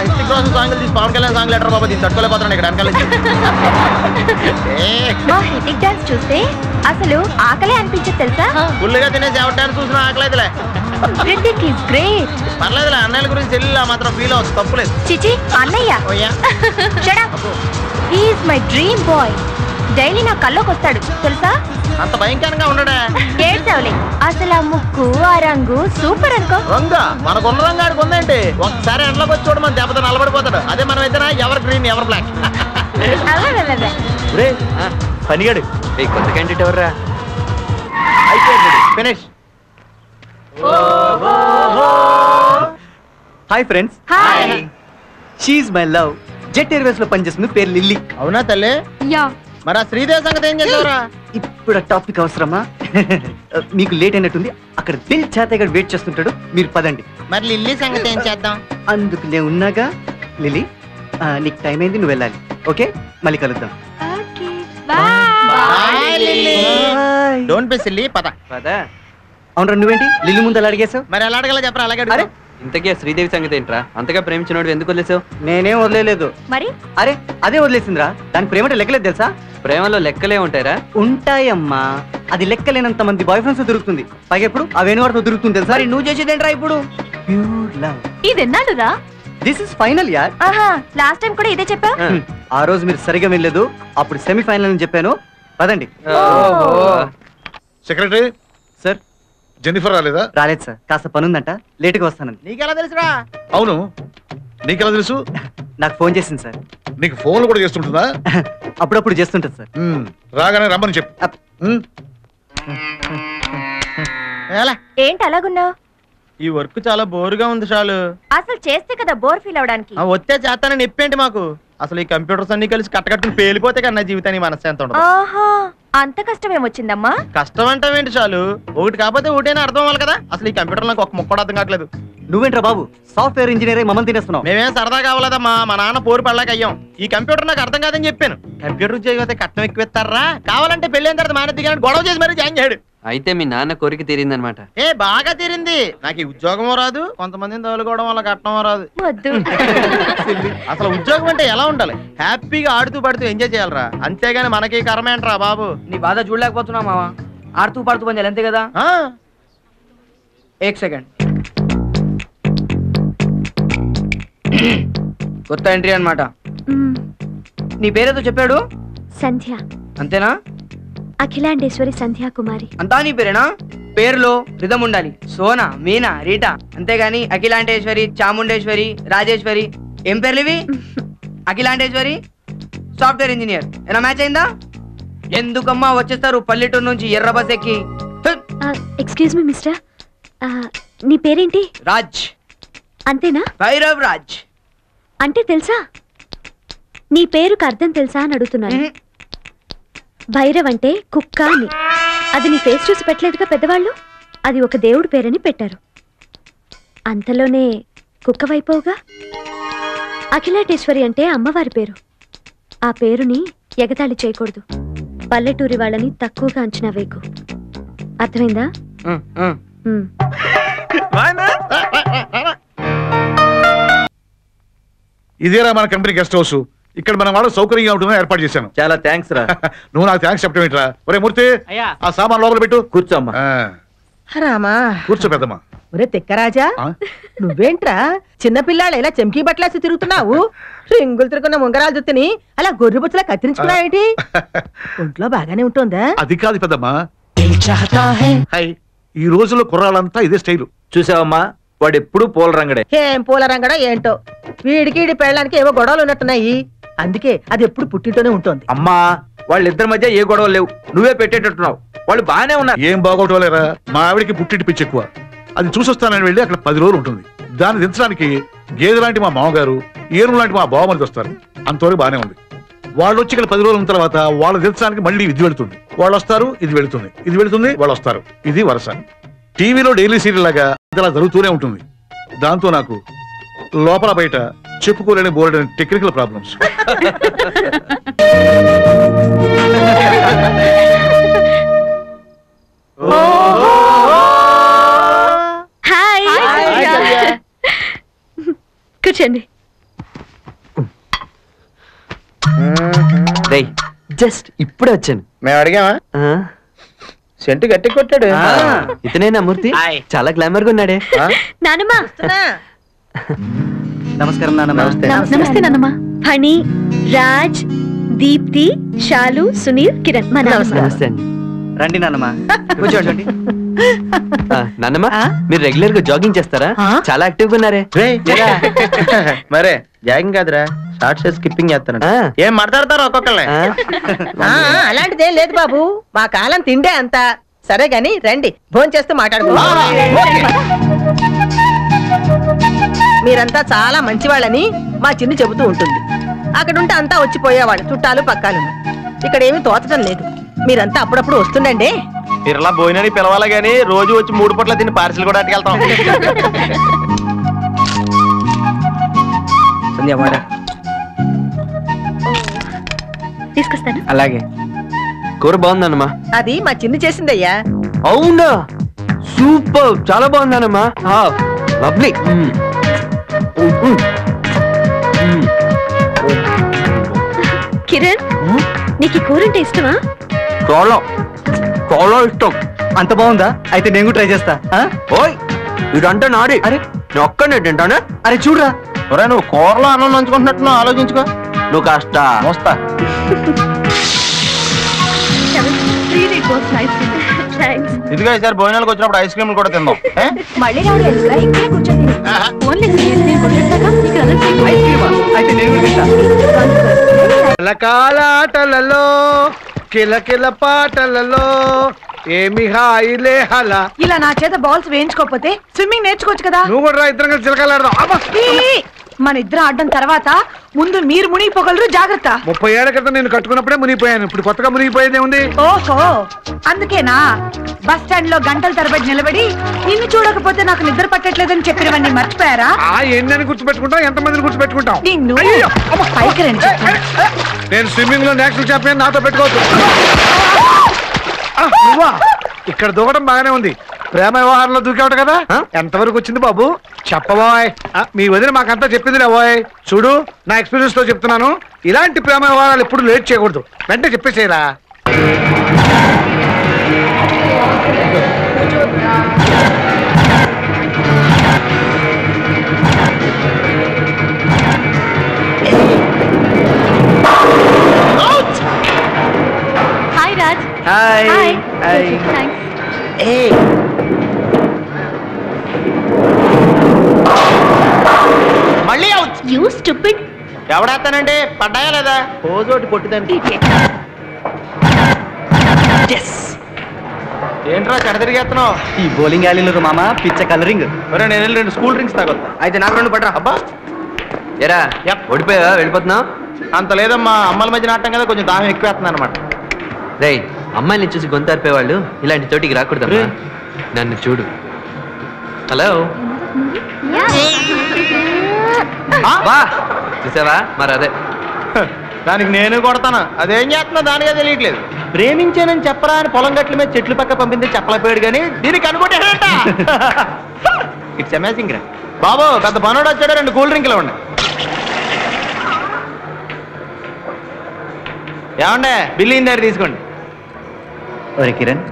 హిస్టిక్ రోజు సాంగ్ తీసి Pawan Kalyan song letter బాబా దీన్ని తట్టుకోలేకపోతున్నాను ఇక్కడ వెనకాల మా హిటిక్ డాన్స్ చూస్తే అసలు ఆకలే అనిపించదు తెలుసా. ఫుల్గా తినేసి ఎవరి డాన్స్ చూసినా ఆకలేదులే. Hrithik is great. పర్లేదులే, అన్నయ్యల గురించి చెల్లి మాత్రం ఫీల్ అవుతుంది, తప్పులేదు. చిచి అన్నయ్య. Shut up. He is my dream boy. Daily నా కల్లోకి వస్తాడు తెలుసా. అంత భయంకరంగా ఉండడా? ఏడ్చావులే, అసలు ఆ ముక్కు ఆ రంగు సూపర్ అనుకో. రంగా మనకున్న రంగు ఆడికి ఉందేంటి? ఒకసారి ఎండలోకి వచ్చి చూడ మన దెబ్బతో నలబడిపోతాడు. అదే మనం అయితే ఎవరు గ్రీన్ ఎవరు బ్లాక్. పనిగాడు కొత్త క్యాండిడేట్ ఎవర్రా? Finish. Hi friends. Hi. She is my love. Jet Airways లో పనిచేస్తుంది, పేరు లిల్లీ. అవునా తల్లి? యా. మరి ఆ శ్రీదేవి సంగతి ఏం చేసావురా? ఇప్పుడు ఆ టాపిక్ అవసరమా? మీకు లేట్ అయినట్టుంది, అక్కడ దిల్ చేతగా వెయిట్ చేస్తుంటాడు, మీరు పదండి. మరి లిల్లీ సంగతి ఏం చేద్దాం? అందుకు నేను ఉన్నాగా. లిల్లీ నీకు టైం అయింది, నువ్వు వెళ్ళాలి. ఓకే, మళ్ళీ కలుద్దాం. డోంట్ బి సిల్లీ, పద. అవునరా, నువ్వేంటి లిల్లీ ముందు అలా అడిగేసావు? మరి ఎలా అడగల చెప్పరా? అలాగే అరే ఇంతకీ శ్రీదేవి సంగతి ఏంట్రా? అంతగా ప్రేమించినోడు ఎందుకు వదిలేసావు? నేనేం వదిలేదు. మరి అరే అదే వదిలేసిందిరా, దాని ప్రేమంటే లెక్కలేదు తెలుసా? ప్రేమలో లెక్కలే ఉంటాయరా? ఉంటాయమ్మా, అది లెక్కలేనంత మంది బాయ్ ఫ్రెండ్స్ దొరుకుతుంది. పైగా ఎప్పుడు ఆ వేణువారితో దొరుకుతుంది తెలుసా? నువ్వు చేసేదేంట్రా ఇప్పుడు? Pure love. ఇది ఎన్నాళ్ళురా? దిస్ ఇస్ ఫైనల్ యార్. ఆహా, లాస్ట్ టైం కూడా ఇదే చెప్పా. ఆ రోజు మీరు సరిగా వెళ్ళలేదు, అప్పుడు సెమీఫైనల్ అని చెప్పాను. పదండి. Secretary sir. జెన్నిఫర్ రాలేదా? రాలేదు సార్, కాస్త పనుందంట, లేటుగా వస్తానండి. నీకెలా తెలుసురా? అవును, నీకెలా తెలుసు? నాకు ఫోన్ చేసింది సార్. నీకు ఫోన్లు కూడా చేస్తుంటుందా? అప్పుడప్పుడు చేస్తుంటది సార్. రాగానే రమ్మని చెప్పు. ఏంటి అలాగున్నావు? ఈ వర్క్ చాలా బోరుగా ఉంది చాలు. అసలు చేస్తే కదా బోర్ ఫీల్ అవడానికి. వచ్చే చేస్తానని నిప్పేంటి మాకు? అసలు ఈ కంప్యూటర్స్ అన్ని కలిసి కట్టకట్టుకుని పేలిపోతే కన్నా జీవితానికి మనశ్శాంతి ఉండదు. ఆహా, అంత కష్టం ఏమొచ్చిందమ్మా? కష్టం అంటావేంటి చాలు, ఒకటి కాకపోతే ఒకటైనా అర్థం అవ్వాలి కదా. అసలు ఈ కంప్యూటర్ నాకు ఒక ముక్క కూడా అర్థం కావట్లేదు. నువ్వేంట్రా బాబు, సాఫ్ట్వేర్ ఇంజనీర్ అయి మమ్మల్ని తినేస్తున్నావు? మేమేం సరదా కావాలదమ్మా, మా నాన్న పోరు పడలేక అయ్యాం. ఈ కంప్యూటర్ నాకు అర్థం కాదని చెప్పాను. కంప్యూటర్ ఉద్యోగం కట్నం ఎక్కువ కావాలంటే పెళ్ళైన తర్వాత మానేది కానీ గొడవ చేసి మరీ జాయిన్ చేయడు. అయితే మీ నాన్న కోరిక తీరిందనమాట. ఏ బాగా తీరింది. నాకు ఈ ఉద్యోగమో రాదు, కొంతమందిని తగులుకోవడం వల్ల కట్నమో రాదు. అసలు ఉద్యోగం అంటే ఎలా ఉండాలి? హ్యాపీగా ఆడుతూ పడుతూ ఎంజాయ్ చేయాలరా, అంతేగాని మనకి కర్మేంట్రా బాబు. నీ బాధ చూడలేకపోతున్నా మావా, ఆడుతూ పాడుతూ పని చేయాలి అంతే కదా. एक सेकंड కొత్త ఎంట్రీ అన్నమాట. నీ పేరేదో చెప్పాడు? సంధ్య. అంతేనా? అఖిలాండేశ్వరి సంధ్యా కుమారి. అంతా నీ పేరేనా? పేరులో రిధం ఉండాలి. సోనా, మీనా, రీటా, అంతేగాని అఖిలాండేశ్వరి, చాముండేశ్వరి, రాజేశ్వరి ఏం పేర్లు ఇవి? Akhilandeshwari software engineer. ఏనా మ్యాచ్ అయిందా? ఎందుకమ్మా వచ్చేస్తారు పల్లెటూరు నుంచి ఎర్ర బస్ ఎక్కి? ఎక్స్క్యూజ్ మీ మిస్టర్, నీ పేరేంటి? రాజ్. అంతేనా? భైరవ్ రాజ్. అంటే తెలుసా? నీ పేరుకు అర్థం తెలుసా అని అడుగుతున్నాను. భైరవ్ అంటే కుక్క అని. అది నీ ఫేస్ చూసి పెట్టలేదుగా పెద్దవాళ్ళు, అది ఒక దేవుడి పేరని పెట్టారు. అంతలోనే కుక్క వైపోగా. అఖిలాండేశ్వరి అంటే అమ్మవారి పేరు. ఆ పేరుని ఎగతాళి చేయకూడదు. పల్లెటూరి వాళ్ళని తక్కువగా అంచనా వేయకు, అర్థమైందా? ఇదేరా మన కంపెనీ గెస్ట్ హౌస్. ఇక్కడ మన వాడు సౌకర్యంగా ఉంటుందని ఏర్పాటు చేశాను. చాలా థ్యాంక్స్ రా. నువ్వు నాకు థ్యాంక్స్ చెప్పడం ఏంట్రా? ఒరే మూర్తి, ఆ సామాన్ లోపల పెట్టు. కూర్చోమ్మా. రామా కూర్చో పెద్దమ్మా. ఒరే తిక్కరాజా, నువ్వేంట్రా చిన్నపిల్లాడు ఇలా చెంకీ బట్టలేసి తిరుగుతున్నావు? రింగులు తిరుగున్న ఉంగరాలు జుత్తుని అలా గొర్రె బుచ్చలా కత్తిరించుకున్నావేంటి? ఒంట్లో బాగానే ఉంటుందా? అది కాదు పెద్దమ్మా, ఈ రోజుల్లో కుర్రాళ్ళంతా ఇదే స్టైలు. చూసావమ్మా, వాడు ఎప్పుడు పూల రంగడే. ఏం పూల రంగడా ఏంటో, వీడికి పెళ్ళడానికి ఏవో గొడవలు ఉన్నట్టున్నాయి. అందుకే అది ఎప్పుడు పుట్టింటూనే ఉంటుంది. అమ్మా, వాళ్ళిద్దరి మధ్య ఏ గొడవలు లేవు, నువ్వే పెట్టేటట్టున్నావు. వాళ్ళు బాగానే ఉన్నారు. ఏం బాగోటలేరా, మా ఆవిడికి పుట్టింటి పిచ్చి ఎక్కువ. అది చూసొస్తానని వెళ్ళి అక్కడ 10 రోజులు ఉంటుంది. దాన్ని దించడానికి గేదె లాంటి మా మామగారు, ఏనుగు లాంటి మా బావమరిది వస్తారు. అంతవరకు బాగానే ఉంది. వాళ్ళు వచ్చి ఇక్కడ 10 రోజుల ఉన్న తర్వాత వాళ్ళు దించడానికి మళ్ళీ ఇది వెళుతుంది. వాళ్ళు వస్తారు, ఇది వెళుతుంది, ఇది వెళుతుంది, వాళ్ళు వస్తారు. ఇది వరుస. టీవీలో డైలీ సీరియల్ లాగా ఇలా జరుగుతూనే ఉంటుంది. దాంతో నాకు లోపల బయట చెప్పుకోలేని బోర్డు టెక్నికల్ ప్రాబ్లమ్స్. కూర్చోండి. రేయ్ జస్ట్ ఇప్పుడే వచ్చాను. మేము అడిగామా? సెంటు గట్టి కొట్టాడు. ఇతనేనా మూర్తి? చాలా గ్లామర్ గా ఉన్నాడే. నానమ్మా. నమస్కారం నాన్న. నమస్తే నానమ్మా. ఫణి, రాజ్, దీప్తి, శాలు, సునీల్, కిరణ్. నమస్తే అండి. రండి నాన్నమ్మ, కూర్చోండి. నాన్నమ్మ మీరు రెగ్యులర్ గా జాగింగ్ చేస్తారా? చాలా యాక్టివ్ గా ఉన్నారే. మరే జాగింగ్ కాదురా, షార్ట్స్ స్కిప్పింగ్ చేస్తాను. ఏం మాట్లాడతారు ఒక్కొక్కళ్ళే? అలాంటిదేం లేదు బాబు, మా కాలం తిండే అంత. సరే గాని రండి, భోజనం చేస్తూ మాట్లాడుకుందాం. మీరంతా చాలా మంచివాళ్ళని మా చిన్ని చెబుతూ ఉంటుంది. అక్కడుంటే అంతా వచ్చిపోయేవాళ్ళు, చుట్టాలు పక్కాలు. ఇక్కడ ఏమీ తోచడం లేదు. మీరంతా అప్పుడప్పుడు వస్తుండండి. మీరు ఇలా భోజనాన్ని పిలవాలి గానీ రోజు వచ్చి 3 పూట్ల తిని పార్సిల్ కూడా అట్టుకెళ్తాం. తీసుకొస్తాను. అలాగే. కూర బాగుందన్నమా. అది మా చిన్ని చేసిందయ్యా. అవునా? సూపర్, చాలా బాగుందన్నమా. లవ్లీ. కిరణ్, నీకు కూర అంటే ఇష్టమా? చాలా చాలా ఇష్టం. అంత బాగుందా? అయితే నేను కూడా ట్రై చేస్తా. ఓయ్ ఇదంటే నాడి. అరే ఒక్కనే తింటానే. అరే చూడరా, నువ్వు కూరలో అన్నం నంచుకుంటున్నట్టు ఆలోచించుకో. నువ్వు కాస్త మోస్తా. ఇదిగో ఈసారి భోజనాలకు వచ్చినప్పుడు ఐస్ క్రీమ్లు కూడా తిందాం. మళ్ళీ రావడం ఎందుకురా? ఇక్కడే కూర్చోండి. ఓన్లీ నేను కొట్టేశాక నీకు అయితే నేను కూడా తింటా. కాలాటలలో కిలకిల పాటలలో ఏమి హాయిలే హలా. ఇలా నా చేత బాల్స్ వేయించుకోకపోతే స్విమ్మింగ్ నేర్చుకోవచ్చు కదా. నువ్వు కూడా ఇద్దరం కలిసి చిలకలాడదాం. మన ఇద్దరు ఆడడం తర్వాత ముందు మీరు మునిగిపోగలరు, జాగ్రత్త. 30 ఏళ్ల క్రితం నేను కట్టుకున్నప్పుడే మునిగిపోయాను. ఇప్పుడు కొత్తగా మునిగిపోయేదే ఉంది. ఓహో, అందుకేనా బస్ స్టాండ్ లో గంటల తరబడి నిలబడి నిన్ను చూడకపోతే నాకు నిద్ర పట్టట్లేదని చెప్పినవన్నీ మర్చిపోయారా? ఎన్నని గుర్తుపెట్టుకుంటాం, ఎంతమందిని గుర్తుపెట్టుకుంటాం. నిన్ను పైకి రండి. నేను స్విమ్మింగ్ లో నేషనల్ ఛాంపియన్, నాతో పెట్టుకోవచ్చు. నువ్వా? ఇక్కడ దూకడం బాగానే ఉంది. ప్రేమ వ్యవహారంలో దూకేవట కదా, ఎంతవరకు వచ్చింది బాబు? చెప్పబోయ్. మీ వదిన మాకంతా చెప్పిందిలే బాయ్. చూడు, నా ఎక్స్పీరియన్స్ తో చెప్తున్నాను, ఇలాంటి ప్రేమ వ్యవహారాలు ఎప్పుడు లేట్ చేయకూడదు. వెంటనే చెప్పేసేరా. Hi Raj. Hi. Hi. Thanks. మళ్ళీ యూ స్టూపిడ్. ఎవడేస్తానండి? పడ్డాయా లేదా? రోజోటి కొట్టిదండి. ఏంట్రా చెడ తిరిగేస్తున్నావు? ఈ బౌలింగ్ యాలీలో మామ పిచ్చ కలరింగ్. నేను వెళ్ళి 2 కూల్ డ్రింక్స్ తాగొద్దా? అయితే నాకు 2 పట్టరా. అబ్బా ఎరా ఓడిపోయావా? వెళ్ళిపోతున్నావు? అంత లేదమ్మా, అమ్మల మధ్య నాటం కదా, కొంచెం దాహం ఎక్కువేస్తుంది అనమాట. రేయ్ అమ్మాయిని చూసి గొంతు అరిపేవాళ్ళు ఇలాంటి చోటికి రాకూడదు. నన్ను చూడు. హలో వా, చూసావా? మరి అదే దానికి నేను కొడతాను. అదేం చేస్తున్నా దానికే తెలియట్లేదు. ప్రేమించానని చెప్పరా అని పొలం గట్ల మీద చెట్లు పక్క పంపింది చెప్పలేకపోయాడు కానీ దీనికి అనుకుంటాడట. ఇట్స్ అమేజింగ్ రా బాబు. పెద్ద పనోడు వచ్చాడు, 2 కూల్ డ్రింక్లు ఉన్నాయి. ఏమండే బిల్లు ఇందారు తీసుకోండి. ఒరే కిరణ్,